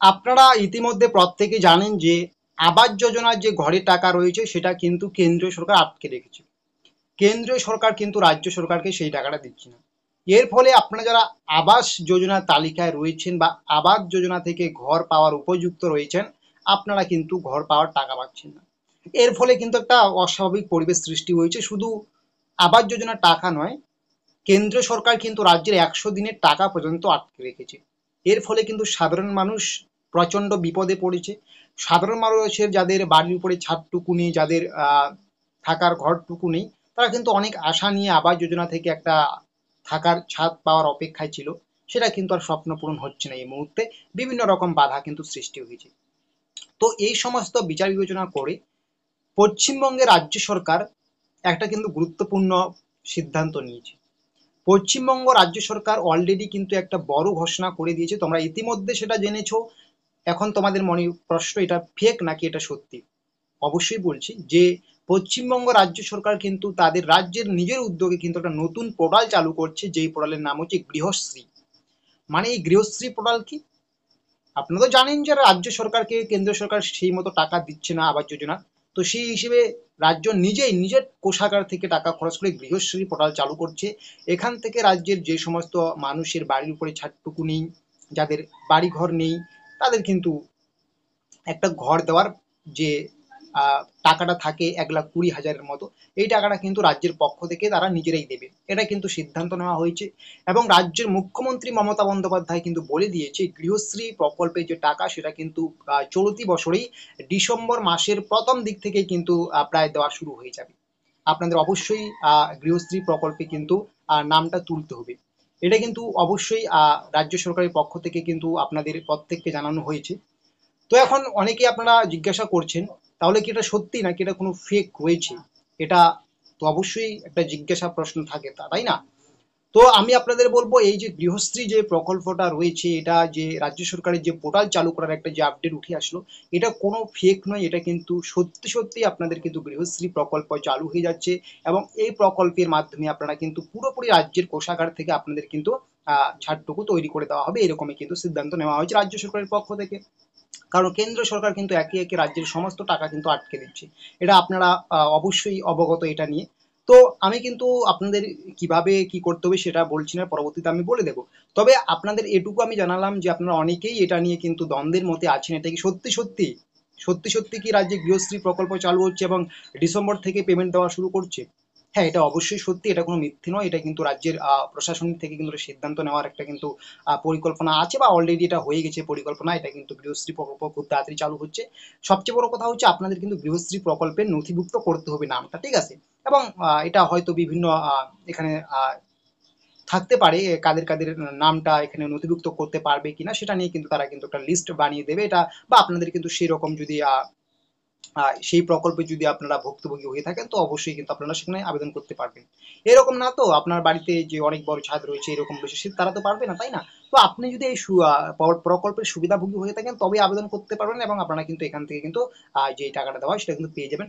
আপনারা ইতিমধ্যে প্রত্যেকে জানেন যে আবাস যোজনার যে ঘরের টাকা রয়েছে সেটা কিন্তু কেন্দ্রীয় সরকার আটকে রেখেছে। কেন্দ্রীয় সরকার কিন্তু রাজ্য সরকারকে সেই টাকাটা দিচ্ছে না। এর ফলে আপনারা যারা আবাস যোজনার তালিকায় রয়েছেন বা আবাস যোজনা থেকে ঘর পাওয়ার উপযুক্ত রয়েছেন, আপনারা কিন্তু ঘর পাওয়ার টাকা পাচ্ছেন না। এর ফলে কিন্তু একটা অস্বাভাবিক পরিবেশ সৃষ্টি হয়েছে। শুধু আবাস যোজনার টাকা নয়, কেন্দ্র সরকার কিন্তু রাজ্যের ১০০ দিনের টাকা পর্যন্ত আটকে রেখেছে। এর ফলে কিন্তু সাধারণ মানুষ প্রচণ্ড বিপদে পড়েছে। সাধারণ মানুষের যাদের বাড়ির উপরে ছাদটুকু নেই, যাদের থাকার ঘরটুকু নেই, তারা কিন্তু অনেক আশা নিয়ে আবাস যোজনা থেকে একটা থাকার ছাদ পাওয়ার অপেক্ষায় ছিল। সেটা কিন্তু আর স্বপ্ন পূরণ হচ্ছে না এই মুহূর্তে। বিভিন্ন রকম বাধা কিন্তু সৃষ্টি হয়েছে। তো এই সমস্ত বিচার বিবেচনা করে পশ্চিমবঙ্গের রাজ্য সরকার একটা কিন্তু গুরুত্বপূর্ণ সিদ্ধান্ত নিয়েছে। পশ্চিমবঙ্গ রাজ্য সরকার অলরেডি কিন্তু একটা বড় ঘোষণা করে দিয়েছে, তোমরা ইতিমধ্যে সেটা জেনেছো। এখন তোমাদের মনে প্রশ্ন, এটা ফেক নাকি এটা সত্যি? অবশ্যই বলছি যে পশ্চিমবঙ্গ রাজ্য সরকার কিন্তু তাদের রাজ্যের নিজের উদ্যোগে কিন্তু একটা নতুন পোর্টাল চালু করছে, যেই পোর্টালের নাম হচ্ছে গৃহশ্রী। মানে এই গৃহশ্রী পোর্টাল কি? আপনারা তো জানেন যে রাজ্য সরকারকে কেন্দ্র সরকার সেই মতো টাকা দিচ্ছে না আবাস যোজনা। তো সেই হিসেবে রাজ্য নিজেই নিজের কোষাগার থেকে টাকা খরচ করে গৃহশ্রী পোর্টাল চালু করছে। এখান থেকে রাজ্যের যে সমস্ত মানুষের বাড়ির উপরে ছাদটুকু নেই, যাদের বাড়ি ঘর নেই, তাদের কিন্তু একটা ঘর দেওয়ার যে টাকাটা থাকে ১,২০,০০০-এর মতো, এই টাকাটা কিন্তু রাজ্যের পক্ষ থেকে তারা নিজেরাই দেবে। এটা কিন্তু সিদ্ধান্ত নেওয়া হয়েছে। এবং রাজ্যের মুখ্যমন্ত্রী মমতা বন্দ্যোপাধ্যায় কিন্তু বলে দিয়েছে গৃহশ্রী প্রকল্পের যে টাকা সেটা কিন্তু চলতি বছরেই ডিসেম্বর মাসের প্রথম দিক থেকেই কিন্তু প্রায় দেওয়া শুরু হয়ে যাবে। আপনাদের অবশ্যই গৃহশ্রী প্রকল্পে কিন্তু নামটা তুলতে হবে। এটা কিন্তু অবশ্যই রাজ্য সরকারের পক্ষ থেকে কিন্তু আপনাদের প্রত্যেককে জানানো হয়েছে। তো এখন অনেকেই আপনারা জিজ্ঞাসা করছেন, তাহলে কি এটা সত্যি নাকি এটা কোনো ফেক রয়েছে? এটা তো অবশ্যই একটা জিজ্ঞাসা প্রশ্ন থাকে, তাই না? তো আমি আপনাদের বলবো, এই যে গৃহশ্রী যে প্রকল্পটা রয়েছে, এটা যে রাজ্য সরকারের যে পোর্টাল চালু করার একটা যে আপডেট উঠে আসলো, এটা কোনো ফেক নয়। এটা কিন্তু সত্যি সত্যি আপনাদের কিন্তু গৃহশ্রী প্রকল্প চালু হয়ে যাচ্ছে। এবং এই প্রকল্পের মাধ্যমে আপনারা কিন্তু পুরোপুরি রাজ্যের কোষাগার থেকে আপনাদের কিন্তু ছাড়টুকু তৈরি করে দেওয়া হবে, এরকমই কিন্তু সিদ্ধান্ত নেওয়া হয়েছে রাজ্য সরকারের পক্ষ থেকে। কারণ কেন্দ্র সরকার কিন্তু একে একে রাজ্যের সমস্ত টাকা কিন্তু আটকে দিচ্ছে। এটা আপনারা অবশ্যই অবগত এটা নিয়ে। তো আমি কিন্তু আপনাদের কিভাবে কি করতে হবে সেটা বলছি না, পরবর্তীতে আমি বলে দেবো। তবে আপনাদের এটুকু আমি জানালাম যে আপনারা অনেকেই এটা নিয়ে কিন্তু দ্বন্দ্বের মধ্যে আছেন। এটা কি সত্যি সত্যি সত্যি সত্যি কি রাজ্যে গৃহশ্রী প্রকল্প চালু হচ্ছে এবং ডিসেম্বর থেকে পেমেন্ট দেওয়া শুরু করছে? হ্যাঁ, এটা অবশ্যই সত্যি, এটা কোনো মিথ্যে নয়। এটা কিন্তু রাজ্যের প্রশাসনিক থেকে কিন্তু একটা সিদ্ধান্ত নেওয়ার একটা কিন্তু পরিকল্পনা আছে, বা অলরেডি এটা হয়ে গেছে পরিকল্পনা। এটা কিন্তু গৃহশ্রী প্রকল্প খুব তাড়াতাড়ি চালু হচ্ছে। সবচেয়ে বড় কথা হচ্ছে আপনাদের কিন্তু গৃহশ্রী প্রকল্পের নথিভুক্ত করতে হবে নামটা, ঠিক আছে? এবং এটা হয়তো বিভিন্ন এখানে থাকতে পারে কাদের কাদের নামটা এখানে নথিভুক্ত করতে পারবে কিনা, সেটা নিয়ে কিন্তু তারা কিন্তু একটা লিস্ট বানিয়ে দেবে এটা। বা আপনাদের কিন্তু সেরকম যদি সেই প্রকল্পে যদি আপনারা ভুক্তভোগী হয়ে থাকেন, তো অবশ্যই কিন্তু আপনারা সেখানে আবেদন করতে পারবেন। এরকম না তো আপনার বাড়িতে যে অনেক বড় ছাদ রয়েছে এরকম রয়েছে, সে তারা তো পারবে না, তাই না? তো আপনি যদি এই প্রকল্পের সুবিধাভোগী হয়ে থাকেন তবে আবেদন করতে পারবেন, এবং আপনারা কিন্তু এখান থেকে কিন্তু যে টাকাটা দেওয়া হয় সেটা কিন্তু পেয়ে যাবেন।